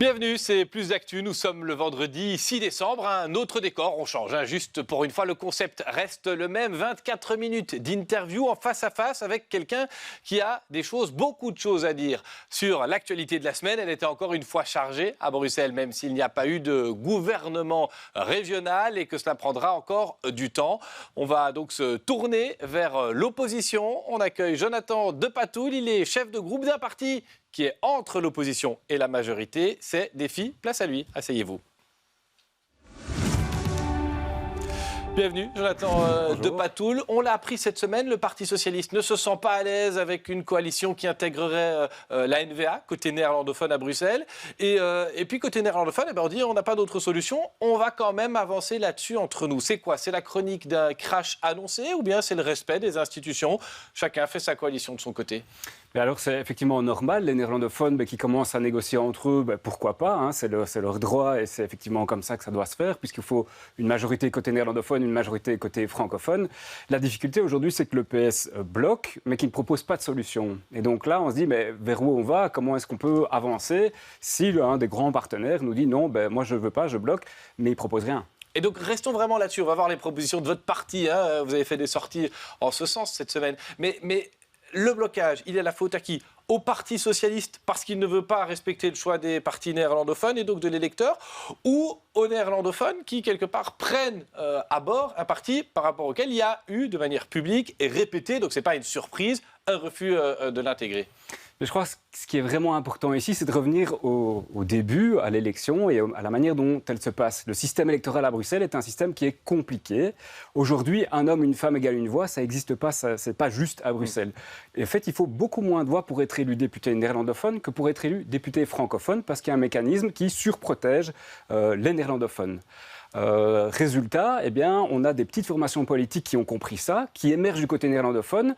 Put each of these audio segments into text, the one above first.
Bienvenue, c'est Plus d'Actu. Nous sommes le vendredi 6 décembre. Un autre décor, on change. Juste pour une fois, le concept reste le même. 24 minutes d'interview en face à face avec quelqu'un qui a beaucoup de choses à dire sur l'actualité de la semaine. Elle était encore une fois chargée à Bruxelles, même s'il n'y a pas eu de gouvernement régional et que cela prendra encore du temps. On va donc se tourner vers l'opposition. On accueille Jonathan Depatoul. Il est chef de groupe d'un parti qui est entre l'opposition et la majorité, c'est Défi. Place à lui, asseyez-vous. Bienvenue, Jonathan Depatoul. On l'a appris cette semaine, le Parti socialiste ne se sent pas à l'aise avec une coalition qui intégrerait la NVA, côté néerlandophone à Bruxelles. Et puis côté néerlandophone, on dit on n'a pas d'autre solution, on va quand même avancer là-dessus entre nous. C'est quoi? C'est la chronique d'un crash annoncé ou bien c'est le respect des institutions? Chacun fait sa coalition de son côté. Mais alors c'est effectivement normal, les néerlandophones qui commencent à négocier entre eux, pourquoi pas, hein, c'est leur droit et c'est effectivement comme ça que ça doit se faire, puisqu'il faut une majorité côté néerlandophone, une majorité côté francophone. La difficulté aujourd'hui, c'est que le PS bloque, mais qu'il ne propose pas de solution. Et donc là, on se dit, mais vers où on va? Comment est-ce qu'on peut avancer si un des grands partenaires nous dit non, moi je ne veux pas, je bloque, mais il ne propose rien? Et donc, restons vraiment là-dessus. On va voir les propositions de votre parti. Hein. Vous avez fait des sorties en ce sens cette semaine. Mais le blocage, il est la faute à qui? Au Parti socialiste parce qu'il ne veut pas respecter le choix des partis néerlandophones et donc de l'électeur, ou aux néerlandophones qui, quelque part, prennent à bord un parti par rapport auquel il y a eu, de manière publique et répétée, donc ce n'est pas une surprise, un refus de l'intégrer. Mais je crois que ce qui est vraiment important ici, c'est de revenir au début, à l'élection et à la manière dont elle se passe. Le système électoral à Bruxelles est un système qui est compliqué. Aujourd'hui, un homme, une femme égale une voix, ça n'existe pas, ce n'est pas juste à Bruxelles. Et en fait, il faut beaucoup moins de voix pour être élu député néerlandophone que pour être élu député francophone, parce qu'il y a un mécanisme qui surprotège les néerlandophones. Résultat, on a des petites formations politiques qui ont compris ça, qui émergent du côté néerlandophone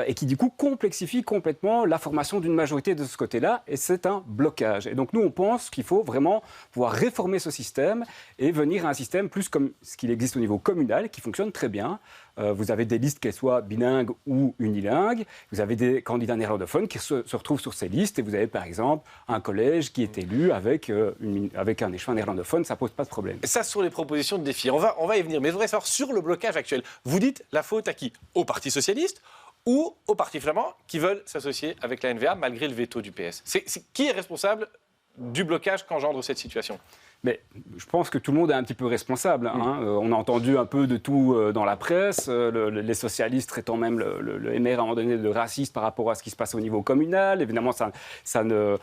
et qui du coup complexifient complètement la formation d'une majorité de ce côté-là, et c'est un blocage. Et donc nous, on pense qu'il faut vraiment pouvoir réformer ce système et venir à un système plus comme ce qu'il existe au niveau communal, qui fonctionne très bien. Vous avez des listes, qu'elles soient bilingues ou unilingues. Vous avez des candidats néerlandophones qui se retrouvent sur ces listes. Et vous avez par exemple un collège qui est élu avec un échevin néerlandophone. Ça ne pose pas de problème. Et ça, sur les propositions de Défi. On va y venir. Mais je voudrais savoir, sur le blocage actuel, vous dites la faute à qui? Au Parti socialiste ou au Parti flamand qui veulent s'associer avec la NVA malgré le veto du PS? Qui est responsable du blocage qu'engendre cette situation? Mais je pense que tout le monde est un petit peu responsable. Hein. On a entendu un peu de tout dans la presse, les socialistes traitant même le MR à un moment donné de raciste par rapport à ce qui se passe au niveau communal. Évidemment, ça n'a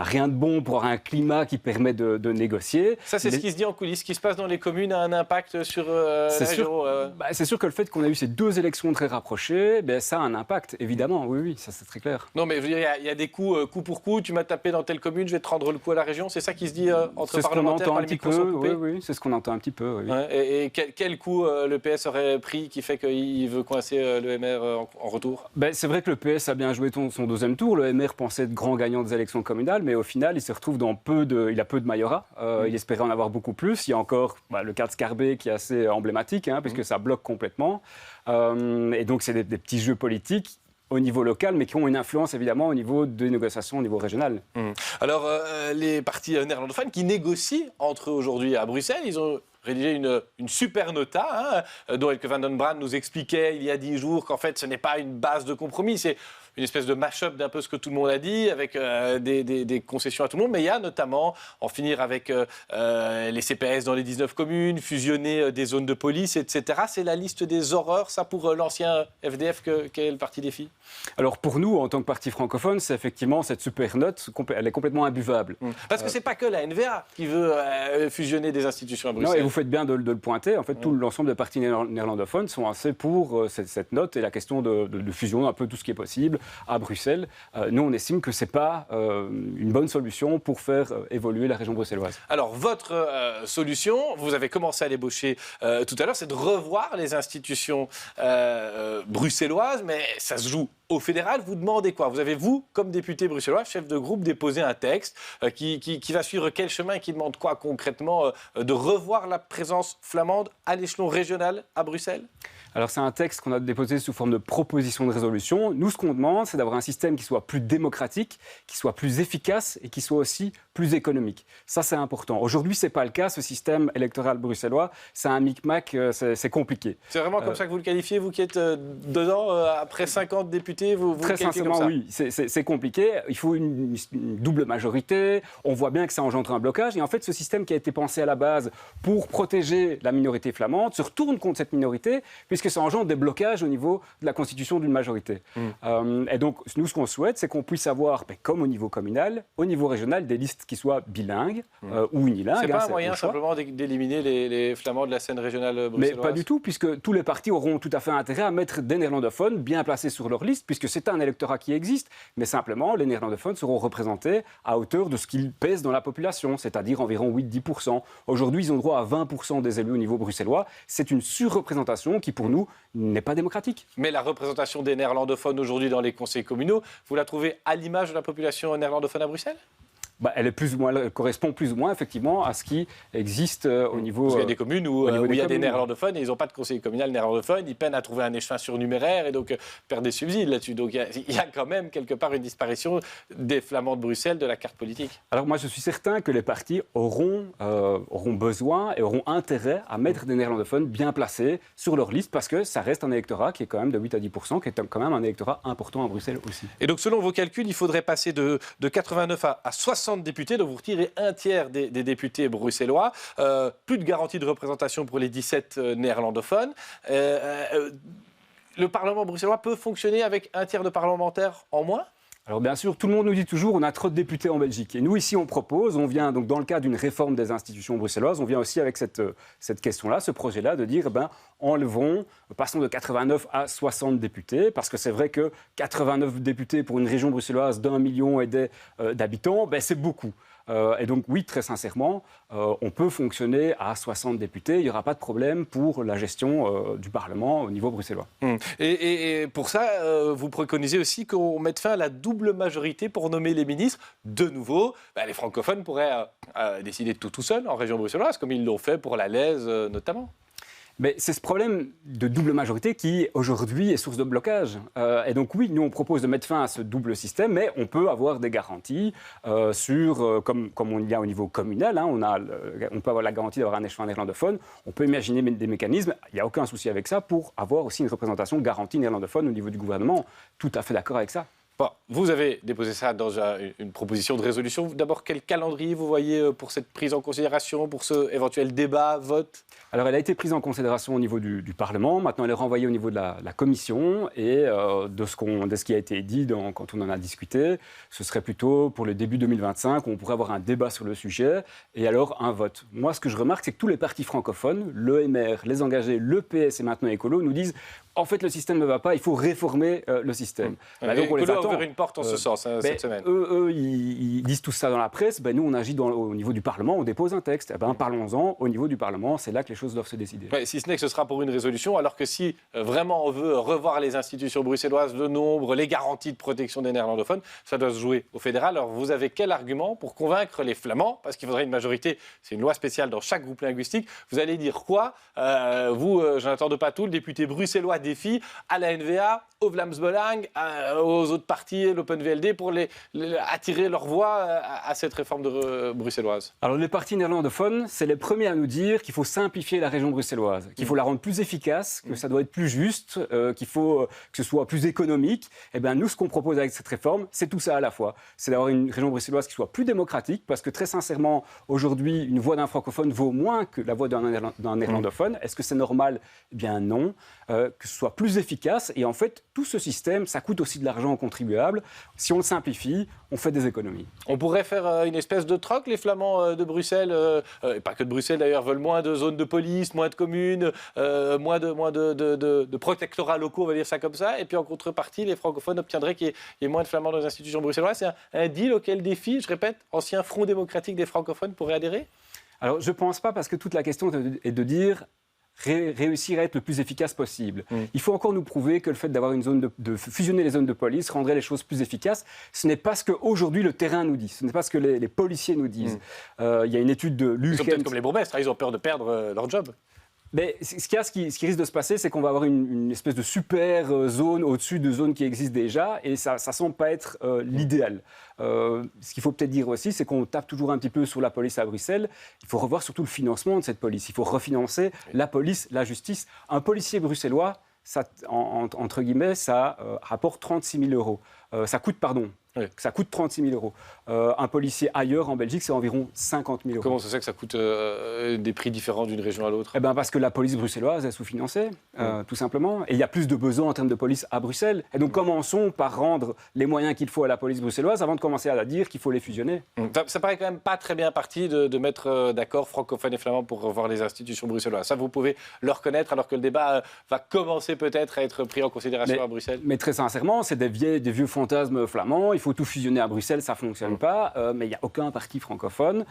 rien de bon pour avoir un climat qui permet de négocier. Ça, c'est ce qui se dit en coulisses. Ce qui se passe dans les communes a un impact sur la région. C'est sûr que le fait qu'on a eu ces deux élections très rapprochées, ça a un impact, évidemment. Oui, ça c'est très clair. Non, mais je veux dire, il y a des coups, coup pour coup. Tu m'as tapé dans telle commune, je vais te rendre le coup à la région. C'est ça qui se dit entre parlementaires par les micros sont coupés. Oui, c'est ce qu'on entend un petit peu. Oui. Ouais, et quel coup le PS aurait pris qui fait qu'il veut coincer le MR en retour? C'est vrai que le PS a bien joué son deuxième tour. Le MR pensait être grand gagnant des élections communales, mais au final, il se retrouve dans il a peu de majorat. Il espérait en avoir beaucoup plus. Il y a encore le cas de Scarbet qui est assez emblématique, puisque ça bloque complètement. Et donc, c'est des petits jeux politiques au niveau local, mais qui ont une influence évidemment au niveau des négociations au niveau régional. Alors, les partis néerlandophones qui négocient entre eux aujourd'hui à Bruxelles, ils ont rédigé une super nota, dont Elke van den Brand nous expliquait il y a 10 jours qu'en fait ce n'est pas une base de compromis, c'est une espèce de mash-up d'un peu ce que tout le monde a dit, avec des concessions à tout le monde, mais il y a notamment en finir avec les CPS dans les 19 communes, fusionner des zones de police, etc. C'est la liste des horreurs, ça, pour l'ancien FDF qu'est le Parti Défi? Alors pour nous, en tant que parti francophone, c'est effectivement cette super note, elle est complètement imbuvable. Parce que c'est pas que la NVA qui veut fusionner des institutions à Bruxelles. Non, et vous faites bien de le pointer. En fait, tout l'ensemble des partis néerlandophones sont assez pour cette note et la question de fusion, un peu tout ce qui est possible à Bruxelles. Nous, on estime que ce n'est pas une bonne solution pour faire évoluer la région bruxelloise. Alors, votre solution, vous avez commencé à l'ébaucher tout à l'heure, c'est de revoir les institutions bruxelloises, mais ça se joue au fédéral. Vous demandez quoi? Vous avez, vous, comme député bruxellois, chef de groupe, déposé un texte qui va suivre quel chemin et qui demande quoi concrètement? De revoir la présence flamande à l'échelon régional à Bruxelles? Alors c'est un texte qu'on a déposé sous forme de proposition de résolution. Nous, ce qu'on demande, c'est d'avoir un système qui soit plus démocratique, qui soit plus efficace et qui soit aussi plus économique. Ça, c'est important. Aujourd'hui, ce n'est pas le cas. Ce système électoral bruxellois, c'est un micmac, c'est compliqué. C'est vraiment comme ça que vous le qualifiez, vous qui êtes dedans, après 50 députés, vous Très le qualifiez sincèrement, comme ça? oui. C'est compliqué. Il faut une double majorité. On voit bien que ça engendre un blocage. Et en fait, ce système qui a été pensé à la base pour protéger la minorité flamande se retourne contre cette minorité, puisque ça engendre des blocages au niveau de la constitution d'une majorité. Et donc, nous, ce qu'on souhaite, c'est qu'on puisse avoir, comme au niveau communal, au niveau régional, des listes qui soient bilingues ou unilingues. C'est pas un moyen simplement d'éliminer les Flamands de la scène régionale bruxelloise? Mais pas du tout, puisque tous les partis auront tout à fait intérêt à mettre des néerlandophones bien placés sur leur liste, puisque c'est un électorat qui existe. Mais simplement, les néerlandophones seront représentés à hauteur de ce qu'ils pèsent dans la population, c'est-à-dire environ 8-10%. Aujourd'hui, ils ont droit à 20% des élus au niveau bruxellois. C'est une surreprésentation qui, pour nous, n'est pas démocratique. Mais la représentation des néerlandophones aujourd'hui dans les conseils communaux, vous la trouvez à l'image de la population néerlandophone à Bruxelles? Elle correspond plus ou moins effectivement à ce qui existe au niveau. Parce qu'il y a des communes où il y a des néerlandophones et ils n'ont pas de conseiller communal néerlandophone, ils peinent à trouver un échevin surnuméraire et donc perdent des subsides là-dessus. Donc il y a quand même quelque part une disparition des Flamands de Bruxelles de la carte politique. Alors moi je suis certain que les partis auront besoin et auront intérêt à mettre des néerlandophones bien placés sur leur liste parce que ça reste un électorat qui est quand même de 8 à 10%, qui est quand même un électorat important à Bruxelles aussi. Et donc selon vos calculs, il faudrait passer de 89 à 60 députés, donc vous retirez un tiers des députés bruxellois, plus de garantie de représentation pour les 17 néerlandophones. Le Parlement bruxellois peut fonctionner avec un tiers de parlementaires en moins ? Alors bien sûr, tout le monde nous dit toujours on a trop de députés en Belgique. Et nous ici on propose, on vient donc dans le cadre d'une réforme des institutions bruxelloises, on vient aussi avec cette question-là, ce projet-là, de dire passons de 89 à 60 députés, parce que c'est vrai que 89 députés pour une région bruxelloise d'1 million et des d'habitants, c'est beaucoup. Et donc oui, très sincèrement, on peut fonctionner à 60 députés. Il n'y aura pas de problème pour la gestion du Parlement au niveau bruxellois. Et pour ça, vous préconisez aussi qu'on mette fin à la double majorité pour nommer les ministres. De nouveau, les francophones pourraient décider de tout seuls en région bruxelloise, comme ils l'ont fait pour la Lèze notamment. Mais c'est ce problème de double majorité qui, aujourd'hui, est source de blocage. Et donc, oui, nous, on propose de mettre fin à ce double système, mais on peut avoir des garanties comme on y a au niveau communal. On peut avoir la garantie d'avoir un échevin néerlandophone. On peut imaginer des mécanismes. Il n'y a aucun souci avec ça pour avoir aussi une représentation garantie néerlandophone au niveau du gouvernement. Tout à fait d'accord avec ça. Bon, vous avez déposé ça dans une proposition de résolution. D'abord, quel calendrier vous voyez pour cette prise en considération, pour ce éventuel débat, vote ? Alors, elle a été prise en considération au niveau du Parlement. Maintenant, elle est renvoyée au niveau de la Commission. Et de ce qui a été dit quand on en a discuté, ce serait plutôt pour le début 2025, où on pourrait avoir un débat sur le sujet et alors un vote. Moi, ce que je remarque, c'est que tous les partis francophones, le MR, les engagés, le PS et maintenant Écolo, nous disent en fait, le système ne va pas, il faut réformer le système. Donc on les attend. Ouvert une porte en ce sens cette semaine. Eux, ils disent tout ça dans la presse. Nous, on agit au niveau du Parlement, on dépose un texte. Parlons-en au niveau du Parlement, c'est là que les choses doivent se décider. Si ce n'est que ce sera pour une résolution, alors que si vraiment on veut revoir les institutions bruxelloises, le nombre, les garanties de protection des néerlandophones, ça doit se jouer au fédéral. Alors vous avez quel argument pour convaincre les Flamands, parce qu'il faudrait une majorité, c'est une loi spéciale dans chaque groupe linguistique, vous allez dire quoi vous, Jonathan de Patou, le député bruxellois défi à la NVA, au Vlaams Belang, aux autres partis, l'Open VLD, pour attirer leur voix à cette réforme bruxelloise? Alors les partis néerlandophones, c'est les premiers à nous dire qu'il faut simplifier la région bruxelloise, qu'il faut la rendre plus efficace, que ça doit être plus juste, qu'il faut que ce soit plus économique. Nous, ce qu'on propose avec cette réforme, c'est tout ça à la fois. C'est d'avoir une région bruxelloise qui soit plus démocratique, parce que très sincèrement, aujourd'hui, une voix d'un francophone vaut moins que la voix d'un néerlandophone. Est-ce que c'est normal? Eh bien non. Que ce soit plus efficace. Et en fait, tout ce système, ça coûte aussi de l'argent aux contribuables. Si on le simplifie, on fait des économies. On pourrait faire une espèce de troc. Les Flamands de Bruxelles, et pas que de Bruxelles d'ailleurs, veulent moins de zones de police, moins de communes, moins de protectorats locaux, on va dire ça comme ça. Et puis en contrepartie, les francophones obtiendraient qu'il y ait moins de Flamands dans les institutions bruxelloises. C'est un deal auquel défi, je répète, ancien Front démocratique des francophones pourrait adhérer? Alors je ne pense pas, parce que toute la question est de dire réussir à être le plus efficace possible. Il faut encore nous prouver que le fait d'avoir une zone de fusionner les zones de police rendrait les choses plus efficaces. Ce n'est pas ce qu'aujourd'hui le terrain nous dit, ce n'est pas ce que les policiers nous disent. Il y a une étude de l'UGent. Ils sont peut-être comme les bourgmestres, ils ont peur de perdre leur job. Mais ce qui risque de se passer, c'est qu'on va avoir une espèce de super zone au-dessus de zones qui existent déjà, et ça semble pas être l'idéal. Ce qu'il faut peut-être dire aussi, c'est qu'on tape toujours un petit peu sur la police à Bruxelles. Il faut revoir surtout le financement de cette police. Il faut refinancer la police, la justice. Un policier bruxellois, ça, entre guillemets, ça rapporte 36 000 euros. Ça coûte 36 000 euros. Un policier ailleurs, en Belgique, c'est environ 50 000 euros. Comment ça se fait que ça coûte des prix différents d'une région à l'autre? Eh ben parce que la police bruxelloise est sous-financée, tout simplement. Et il y a plus de besoins en termes de police à Bruxelles. Et donc commençons par rendre les moyens qu'il faut à la police bruxelloise avant de commencer à dire qu'il faut les fusionner. Ça paraît quand même pas très bien parti de mettre d'accord francophones et flamands pour revoir les institutions bruxelloises. Ça, vous pouvez le reconnaître, alors que le débat va commencer peut-être à être pris en considération à Bruxelles. Mais très sincèrement, c'est des vieux fantasmes flamands. Il faut tout fusionner à Bruxelles, ça ne fonctionne pas. Mais il n'y a aucun parti francophone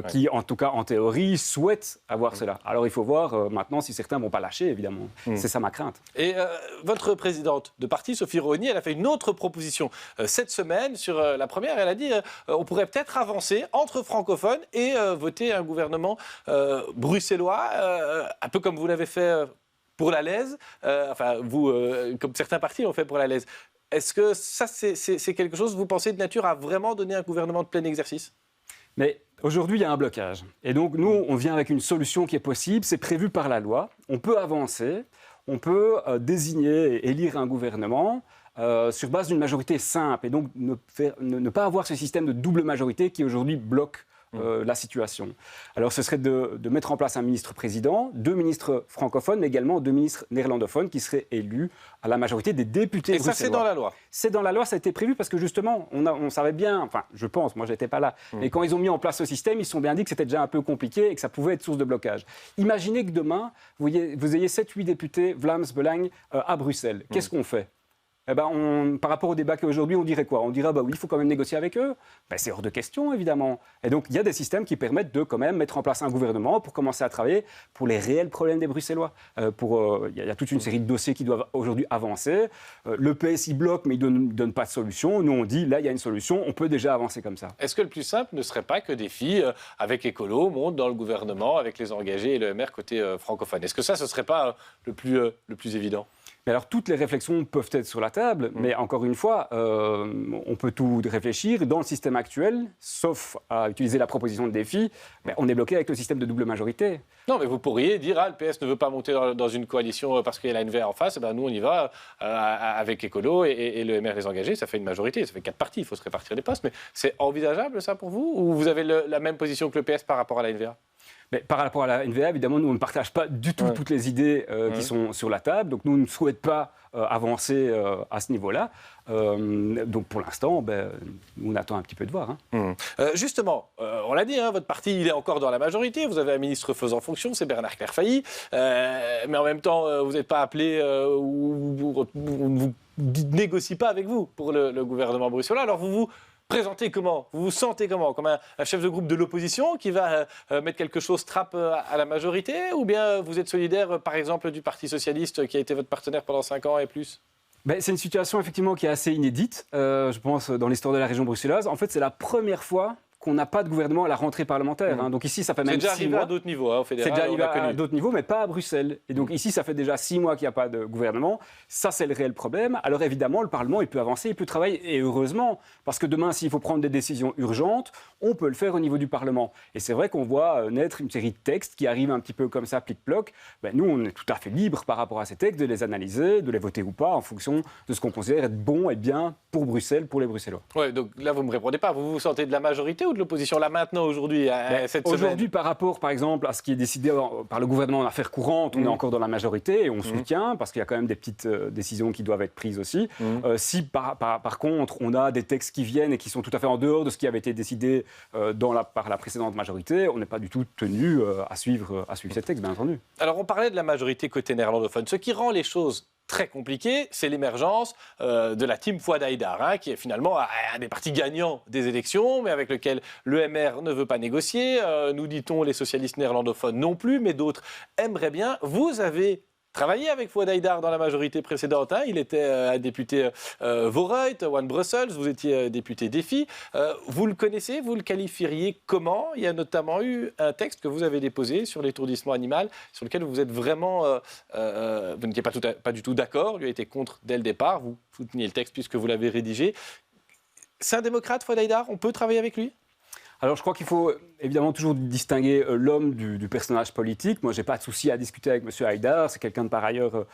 qui, en tout cas en théorie, souhaite avoir cela. Alors il faut voir maintenant si certains ne vont pas lâcher, évidemment. C'est ça ma crainte. Et votre présidente de parti, Sophie Roni, elle a fait une autre proposition cette semaine. Sur la première, elle a dit on pourrait peut-être avancer entre francophones et voter un gouvernement bruxellois, un peu comme vous l'avez fait pour la Lèze, comme certains partis l'ont fait pour la Lèze. Est-ce que ça, c'est quelque chose, vous pensez, de nature à vraiment donner un gouvernement de plein exercice? Mais aujourd'hui, il y a un blocage. Et donc, nous, on vient avec une solution qui est possible. C'est prévu par la loi. On peut avancer. On peut désigner et élire un gouvernement sur base d'une majorité simple. Et donc, ne pas avoir ce système de double majorité qui, aujourd'hui, bloque la situation. Alors, ce serait de mettre en place un ministre-président, 2 ministres francophones, mais également 2 ministres néerlandophones qui seraient élus à la majorité des députés bruxellois. Et ça, c'est dans la loi? C'est dans la loi, ça a été prévu parce que justement, on savait bien, enfin, je pense, moi, je n'étais pas là, mais quand ils ont mis en place ce système, ils se sont bien dit que c'était déjà un peu compliqué et que ça pouvait être source de blocage. Imaginez que demain, vous ayez 7-8 députés Vlaams Belang à Bruxelles. Qu'est-ce qu'on fait? Eh ben, par rapport au débat qu'aujourd'hui, on dirait quoi? On dirait, oui, il faut quand même négocier avec eux. Ben, c'est hors de question, évidemment. Et donc, il y a des systèmes qui permettent de quand même mettre en place un gouvernement pour commencer à travailler pour les réels problèmes des Bruxellois. Il y a toute une série de dossiers qui doivent aujourd'hui avancer. Le PS, il bloque, mais il ne donne pas de solution. Nous, on dit, là, il y a une solution, on peut déjà avancer comme ça. Est-ce que le plus simple ne serait pas que des filles avec Écolo montent dans le gouvernement avec les engagés et le MR côté francophone? Est-ce que ça, ce ne serait pas le plus évident? Mais alors, toutes les réflexions peuvent être sur la table, mais encore une fois, on peut tout réfléchir. Dans le système actuel, sauf à utiliser la proposition de défi, on est bloqué avec le système de double majorité. Non, mais vous pourriez dire, le PS ne veut pas monter dans une coalition parce qu'il y a la NVA en face, nous on y va avec Écolo et le MR les engagés, ça fait une majorité, ça fait 4 partis, il faut se répartir les postes. Mais c'est envisageable ça pour vous? Ou vous avez la même position que le PS par rapport à la NVA? Mais par rapport à la NVA, évidemment, nous, on ne partage pas du tout toutes les idées qui sont sur la table. Donc, nous, on ne souhaite pas avancer à ce niveau-là. Donc, pour l'instant, on attend un petit peu de voir. Justement, on l'a dit, votre parti, il est encore dans la majorité. Vous avez un ministre faisant fonction, c'est Bernard Clairfailly. Mais en même temps, vous n'êtes pas appelé ou vous négocie pas avec vous pour le gouvernement bruxellois. Alors, vous présentez comment? Vous vous sentez comment? Comme un chef de groupe de l'opposition qui va mettre quelque chose trappe à la majorité? Ou bien vous êtes solidaire, par exemple, du Parti socialiste qui a été votre partenaire pendant 5 ans et plus? C'est une situation effectivement qui est assez inédite, je pense, dans l'histoire de la région bruxelloise. En fait, c'est la première fois qu'on n'a pas de gouvernement à la rentrée parlementaire. Donc ici, ça fait même 6 mois. C'est déjà arrivé à d'autres niveaux, au fédéral. C'est déjà arrivé à d'autres niveaux, mais pas à Bruxelles. Et donc ici, ça fait déjà 6 mois qu'il n'y a pas de gouvernement. Ça, c'est le réel problème. Alors évidemment, le Parlement, il peut avancer, il peut travailler, et heureusement, parce que demain, s'il faut prendre des décisions urgentes, on peut le faire au niveau du Parlement. Et c'est vrai qu'on voit naître une série de textes qui arrivent un petit peu comme ça, plic-ploc. Nous, on est tout à fait libre par rapport à ces textes de les analyser, de les voter ou pas, en fonction de ce qu'on considère être bon et bien pour Bruxelles, pour les Bruxellois. Ouais, donc là, vous ne me répondez pas. Vous vous sentez de la majorité ou de l'opposition là maintenant? Aujourd'hui, cette semaine? Aujourd'hui, par rapport, par exemple, à ce qui est décidé par le gouvernement en affaires courantes, on est encore dans la majorité et on soutient, parce qu'il y a quand même des petites décisions qui doivent être prises aussi. Si, par contre, on a des textes qui viennent et qui sont tout à fait en dehors de ce qui avait été décidé par la précédente majorité, on n'est pas du tout tenu à suivre ces textes, bien entendu. Alors, on parlait de la majorité côté néerlandophone. Ce qui rend les choses très compliqué, c'est l'émergence de la team Fouad Haïdar, qui est finalement un des partis gagnants des élections, mais avec lequel le MR ne veut pas négocier. Nous dit-on, les socialistes néerlandophones non plus, mais d'autres aimeraient bien. Vous avez travaillé avec Fouad Haïdar dans la majorité précédente. Hein. Il était député Vorreut, One Brussels, vous étiez député Défi. Vous le connaissez, vous le qualifieriez comment? Il y a notamment eu un texte que vous avez déposé sur l'étourdissement animal, sur lequel vous êtes vraiment... vous n'étiez pas du tout d'accord, lui a été contre dès le départ, vous souteniez le texte puisque vous l'avez rédigé. C'est un démocrate, Fouad Haïdar? On peut travailler avec lui? Alors, je crois qu'il faut évidemment toujours distinguer l'homme du personnage politique. Moi, je n'ai pas de souci à discuter avec M. Haïdar. C'est quelqu'un de par ailleurs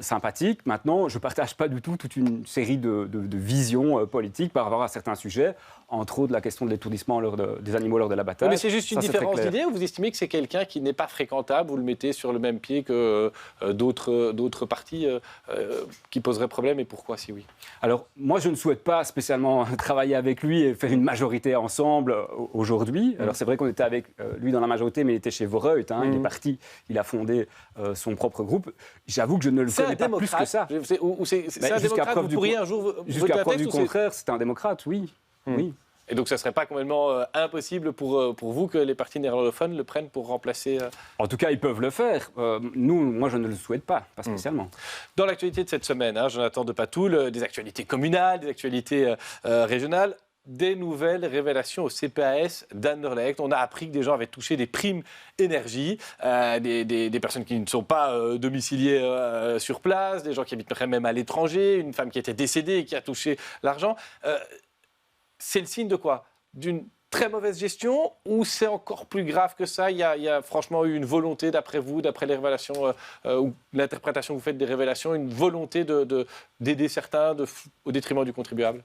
sympathique. Maintenant, je ne partage pas du tout toute une série de visions politiques par rapport à certains sujets, entre autres la question de l'étourdissement des animaux lors de la bataille. Mais c'est juste une différence d'idée ou vous estimez que c'est quelqu'un qui n'est pas fréquentable, vous le mettez sur le même pied que d'autres partis qui poseraient problème, et pourquoi si oui? Alors, moi, je ne souhaite pas spécialement travailler avec lui et faire une majorité ensemble aujourd'hui. Alors, c'est vrai qu'on était avec lui dans la majorité, mais il était chez Vorreut. Il est parti, il a fondé son propre groupe. J'avoue que je ne le connais pas plus que ça. C'est un démocrate, vous pourriez un jour jusqu'à preuve du contraire, c'est un démocrate, oui. Oui. Et donc, ça ne serait pas complètement impossible pour vous que les partis néerlandophones le prennent pour remplacer... En tout cas, ils peuvent le faire. Moi, je ne le souhaite pas spécialement. Dans l'actualité de cette semaine, Jonathan Depatoul, des actualités communales, des actualités régionales, des nouvelles révélations au CPAS d'Anderlecht. On a appris que des gens avaient touché des primes énergie, des personnes qui ne sont pas domiciliées sur place, des gens qui habiteraient même à l'étranger, une femme qui était décédée et qui a touché l'argent. C'est le signe de quoi? D'une très mauvaise gestion, ou c'est encore plus grave que ça? Il y a franchement eu une volonté, d'après vous, d'après les révélations ou l'interprétation que vous faites des révélations, une volonté d'aider certains au détriment du contribuable?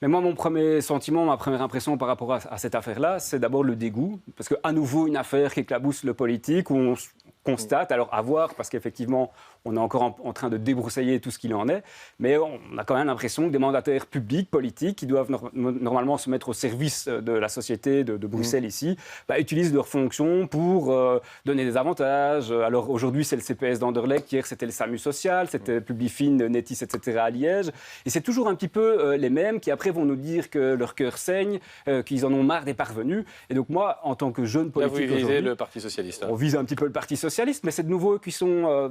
Mais moi, mon premier sentiment, ma première impression par rapport à cette affaire-là, c'est d'abord le dégoût. Parce qu'à nouveau, une affaire qui éclabousse le politique, où on constate, alors à voir, parce qu'effectivement, on est encore en train de débroussailler tout ce qu'il en est, mais on a quand même l'impression que des mandataires publics, politiques, qui doivent normalement se mettre au service de la société de Bruxelles ici, utilisent leurs fonctions pour donner des avantages. Alors aujourd'hui, c'est le CPS d'Anderlecht, hier c'était le SAMU social, c'était Publifin, Netis, etc. à Liège. Et c'est toujours un petit peu les mêmes qui après vont nous dire que leur cœur saigne, qu'ils en ont marre des parvenus. Et donc moi, en tant que jeune politique... Là, vous visez le Parti socialiste. On vise un petit peu le Parti socialiste, mais c'est de nouveau eux qui sont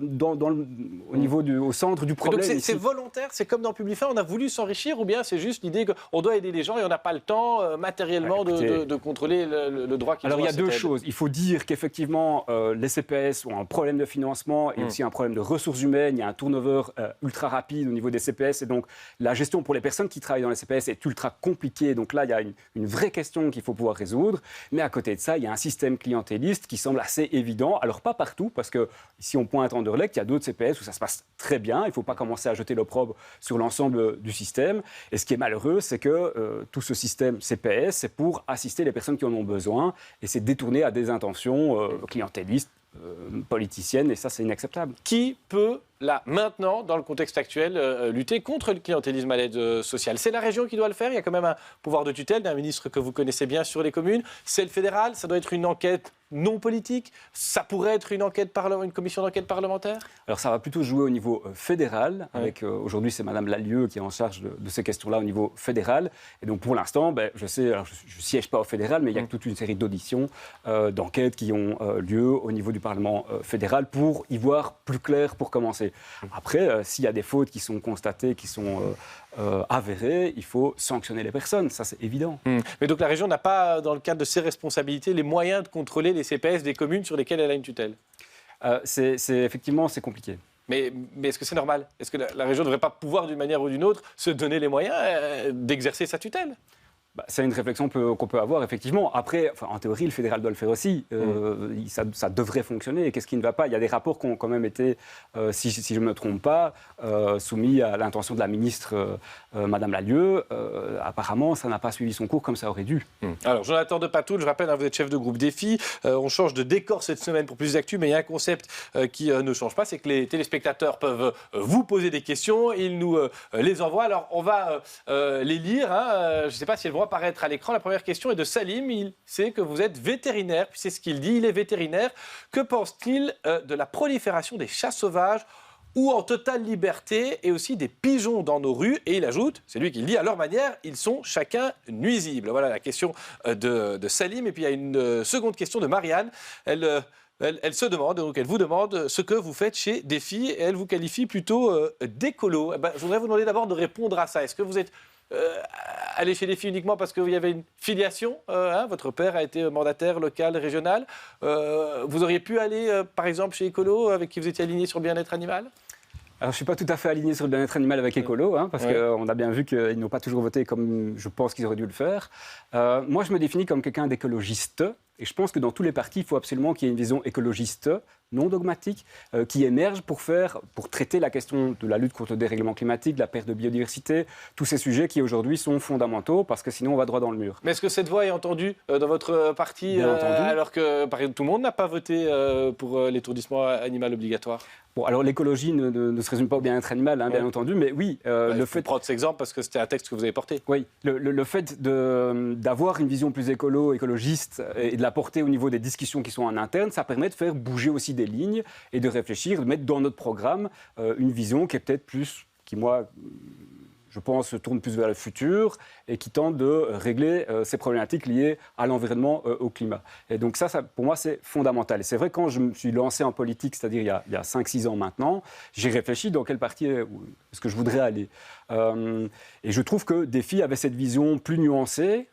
au centre du problème. Donc c'est volontaire, c'est comme dans Publifin, on a voulu s'enrichir, ou bien c'est juste l'idée qu'on doit aider les gens et on n'a pas le temps matériellement de contrôler le droit qu'ils ont. Alors il y a deux choses. Il faut dire qu'effectivement, les CPS ont un problème de financement et aussi un problème de ressources humaines. Il y a un turnover ultra rapide au niveau des CPS et donc la gestion pour les personnes qui travaillent dans les CPS est ultra compliquée. Donc là, il y a une vraie question qu'il faut pouvoir résoudre. Mais à côté de ça, il y a un système clientéliste qui semble assez évident. Alors pas partout, parce que si on pointe Anderlecht, il y a d'autres CPS où ça se passe très bien. Il ne faut pas commencer à jeter l'opprobre sur l'ensemble du système. Et ce qui est malheureux, c'est que tout ce système CPS, c'est pour assister les personnes qui en ont besoin et c'est détourné à des intentions clientélistes, politiciennes, et ça, c'est inacceptable. Qui peut, là, maintenant, dans le contexte actuel, lutter contre le clientélisme à l'aide sociale? C'est la région qui doit le faire. Il y a quand même un pouvoir de tutelle d'un ministre que vous connaissez bien sur les communes. C'est le fédéral. Ça doit être une enquête non politique. Ça pourrait être une commission d'enquête parlementaire. Alors, ça va plutôt jouer au niveau fédéral. Avec aujourd'hui, c'est Madame Lallieu qui est en charge de ces questions-là au niveau fédéral. Et donc, pour l'instant, je sais, alors, je ne siège pas au fédéral, mais il y a toute une série d'auditions, d'enquêtes qui ont lieu au niveau du Parlement fédéral pour y voir plus clair pour commencer. Après, s'il y a des fautes qui sont constatées, qui sont avérées, il faut sanctionner les personnes, ça c'est évident. Mais donc la région n'a pas, dans le cadre de ses responsabilités, les moyens de contrôler les CPS des communes sur lesquelles elle a une tutelle? Effectivement, c'est compliqué. Mais est-ce que c'est normal? Est-ce que la région ne devrait pas pouvoir, d'une manière ou d'une autre, se donner les moyens d'exercer sa tutelle? C'est une réflexion qu'on peut avoir, effectivement. Après, en théorie, le fédéral doit le faire aussi. Ça devrait fonctionner. Et qu'est-ce qui ne va pas? Il y a des rapports qui ont quand même été, si je ne me trompe pas, soumis à l'intention de la ministre, Madame Lallieu. Apparemment, ça n'a pas suivi son cours comme ça aurait dû. Alors, Jonathan Depatoul, je rappelle, vous êtes chef de groupe Défi. On change de décor cette semaine pour plus d'actu, mais il y a un concept qui ne change pas, c'est que les téléspectateurs peuvent vous poser des questions. Ils nous les envoient. Alors, on va les lire. Je ne sais pas si elles vont apparaître à l'écran. La première question est de Salim. Il sait que vous êtes vétérinaire, puis c'est ce qu'il dit. Il est vétérinaire. Que pense-t-il de la prolifération des chats sauvages ou en totale liberté et aussi des pigeons dans nos rues? Et il ajoute, c'est lui qui le dit, à leur manière, ils sont chacun nuisibles. Voilà la question de Salim. Et puis il y a une seconde question de Marianne. Elle Elle se demande, donc elle vous demande ce que vous faites chez Défi et elle vous qualifie plutôt d'écolo. Eh ben, je voudrais vous demander d'abord de répondre à ça. Est-ce que vous êtes allé chez Défi uniquement parce qu'il y avait une filiation votre père a été mandataire local, régional. Vous auriez pu aller, par exemple, chez Écolo, avec qui vous étiez aligné sur le bien-être animal ? Alors, je ne suis pas tout à fait aligné sur le bien-être animal avec Écolo, parce qu'on a bien vu qu'ils n'ont pas toujours voté comme je pense qu'ils auraient dû le faire. Moi, je me définis comme quelqu'un d'écologiste. Et je pense que dans tous les partis, il faut absolument qu'il y ait une vision écologiste, non dogmatique, qui émerge pour traiter la question de la lutte contre le dérèglement climatique, de la perte de biodiversité, tous ces sujets qui aujourd'hui sont fondamentaux, parce que sinon on va droit dans le mur. Mais est-ce que cette voix est entendue dans votre parti, alors que par exemple, tout le monde n'a pas voté pour l'étourdissement animal obligatoire ? Bon, alors l'écologie ne se résume pas au bien-être animal, bien entendu, mais oui, le fait... prendre cet exemple parce que c'était un texte que vous avez porté. Oui, le fait d'avoir une vision plus écologiste et de la porter au niveau des discussions qui sont en interne, ça permet de faire bouger aussi des lignes et de réfléchir, de mettre dans notre programme une vision qui est peut-être plus, qui moi, je pense, se tourne plus vers le futur et qui tente de régler ces problématiques liées à l'environnement, au climat. Et donc ça, pour moi, c'est fondamental. Et c'est vrai, quand je me suis lancé en politique, c'est-à-dire il y a 5-6 ans maintenant, j'ai réfléchi dans quel parti est-ce que je voudrais aller. Et je trouve que Défi avait cette vision plus nuancée,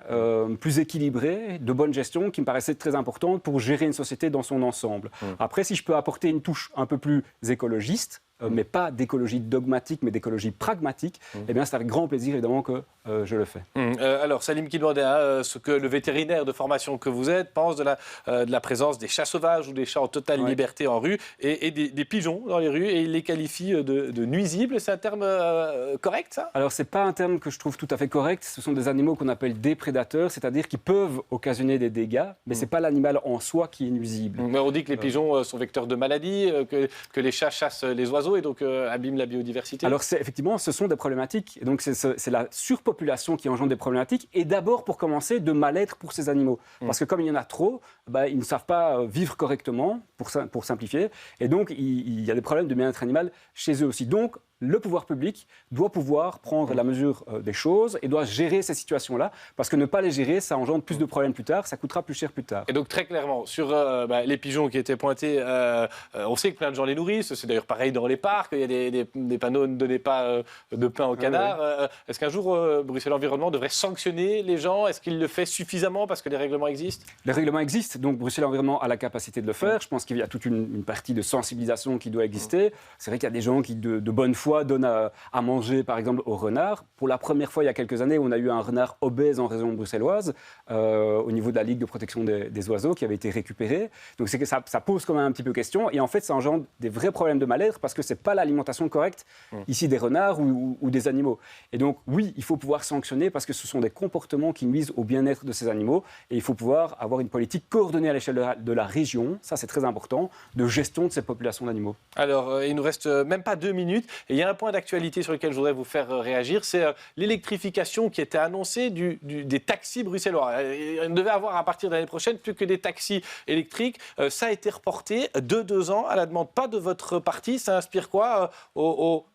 plus équilibrée, de bonne gestion, qui me paraissait très importante pour gérer une société dans son ensemble. Après, si je peux apporter une touche un peu plus écologiste, mais pas d'écologie dogmatique, mais d'écologie pragmatique, eh bien, c'est avec grand plaisir, évidemment, que je le fais. Alors, Salim qui demandait ce que le vétérinaire de formation que vous êtes pense de la présence des chats sauvages ou des chats en totale liberté en rue et des pigeons dans les rues, et il les qualifie de nuisibles. C'est un terme correct, ça ? Alors, ce n'est pas un terme que je trouve tout à fait correct. Ce sont des animaux qu'on appelle des prédateurs, c'est-à-dire qui peuvent occasionner des dégâts, mais ce n'est pas l'animal en soi qui est nuisible. Mais on dit que les pigeons sont vecteurs de maladies, que les chats chassent les oiseaux et donc abîment la biodiversité. Alors, effectivement, ce sont des problématiques. Et donc, c'est la surpopulation qui engendre des problématiques, et d'abord, pour commencer, de mal-être pour ces animaux. Parce que comme il y en a trop, ils ne savent pas vivre correctement, pour simplifier, et donc il y a des problèmes de bien-être animal chez eux aussi. Donc, le pouvoir public doit pouvoir prendre la mesure des choses et doit gérer ces situations-là, parce que ne pas les gérer, ça engendre plus de problèmes plus tard, ça coûtera plus cher plus tard. Et donc très clairement, sur les pigeons qui étaient pointés, on sait que plein de gens les nourrissent, c'est d'ailleurs pareil dans les parcs, il y a des panneaux « Ne donnez pas de pain aux canards ». Est-ce qu'un jour, Bruxelles Environnement devrait sanctionner les gens ? Est-ce qu'il le fait suffisamment parce que les règlements existent ? Les règlements existent, donc Bruxelles Environnement a la capacité de le faire. Je pense qu'il y a toute une partie de sensibilisation qui doit exister. C'est vrai qu'il y a des gens qui, de bonne foi, donne à manger, par exemple, aux renards. Pour la première fois, il y a quelques années, on a eu un renard obèse en région bruxelloise, au niveau de la Ligue de protection des oiseaux, qui avait été récupéré. Donc c'est que ça pose quand même un petit peu question. Et en fait, ça engendre des vrais problèmes de mal-être, parce que ce n'est pas l'alimentation correcte, ici, des renards ou des animaux. Et donc, oui, il faut pouvoir sanctionner, parce que ce sont des comportements qui nuisent au bien-être de ces animaux. Et il faut pouvoir avoir une politique coordonnée à l'échelle de la région, ça c'est très important, de gestion de ces populations d'animaux. Alors, il nous reste même pas 2 minutes. Et il y a un point d'actualité sur lequel je voudrais vous faire réagir, c'est l'électrification qui était annoncée des taxis bruxellois. On devait avoir à partir de l'année prochaine plus que des taxis électriques. Ça a été reporté de 2 ans à la demande pas de votre parti. Ça inspire quoi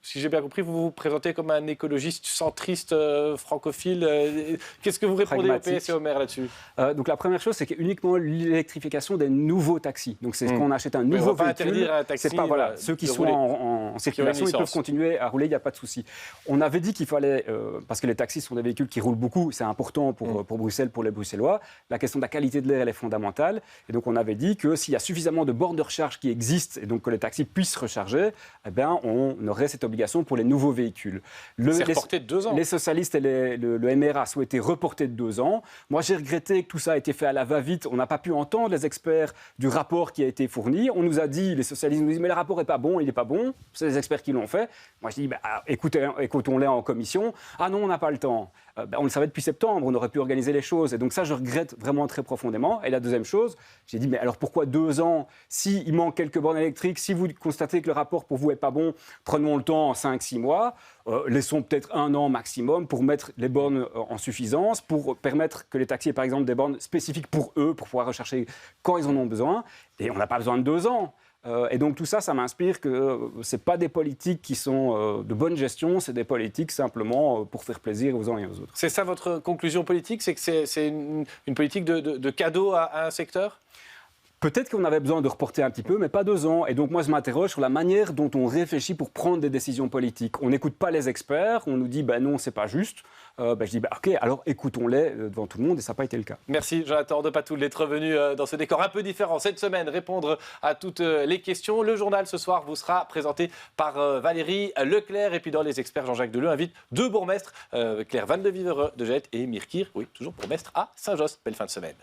si j'ai bien compris, vous vous présentez comme un écologiste centriste, francophile. Qu'est-ce que vous répondez au PS et au maire là-dessus ? Donc la première chose, c'est qu'il y a uniquement l'électrification des nouveaux taxis. Donc c'est qu'on achète un nouveau véhicule. On va pas interdire un taxi. C'est pas, ceux qui sont en circulation, ils peuvent continuer à rouler, il n'y a pas de souci. On avait dit qu'il fallait, parce que les taxis sont des véhicules qui roulent beaucoup, c'est important pour Bruxelles, pour les Bruxellois, la question de la qualité de l'air, elle est fondamentale. Et donc on avait dit que s'il y a suffisamment de bornes de recharge qui existent, et donc que les taxis puissent recharger, eh bien, on aurait cette obligation pour les nouveaux véhicules. C'est reporté de 2 ans. Les socialistes et le MRA souhaitaient reporter de 2 ans. Moi, j'ai regretté que tout ça ait été fait à la va-vite. On n'a pas pu entendre les experts du rapport qui a été fourni. On nous a dit, les socialistes nous disent, mais le rapport n'est pas bon, il n'est pas bon. C'est les experts qui l'ont fait. Moi, je dis, écoutons-les en commission. Ah non, on n'a pas le temps. On le savait depuis septembre, on aurait pu organiser les choses. Et donc ça, je regrette vraiment très profondément. Et la deuxième chose, j'ai dit, mais alors pourquoi 2 ans ? S'il manque quelques bornes électriques, si vous constatez que le rapport pour vous n'est pas bon, prenons le temps en 5-6 mois. Laissons peut-être 1 an maximum pour mettre les bornes en suffisance, pour permettre que les taxis aient par exemple des bornes spécifiques pour eux, pour pouvoir rechercher quand ils en ont besoin. Et on n'a pas besoin de 2 ans. Et donc tout ça, ça m'inspire que ce n'est pas des politiques qui sont de bonne gestion, c'est des politiques simplement pour faire plaisir aux uns et aux autres. C'est ça votre conclusion politique, c'est que c'est une politique de cadeau à un secteur ? Peut-être qu'on avait besoin de reporter un petit peu, mais pas 2 ans. Et donc moi, je m'interroge sur la manière dont on réfléchit pour prendre des décisions politiques. On n'écoute pas les experts, on nous dit non, c'est pas juste. Je dis ok, alors écoutons-les devant tout le monde, et ça n'a pas été le cas. Merci Jonathan Depatout d'être venu dans ce décor un peu différent cette semaine, répondre à toutes les questions. Le journal ce soir vous sera présenté par Valérie Leclerc, et puis dans les experts, Jean-Jacques Deleu invite 2 bourgmestres, Claire Van de Vivereux de Jette et Mirkir, oui, toujours bourgmestre à Saint-Josse. Belle fin de semaine.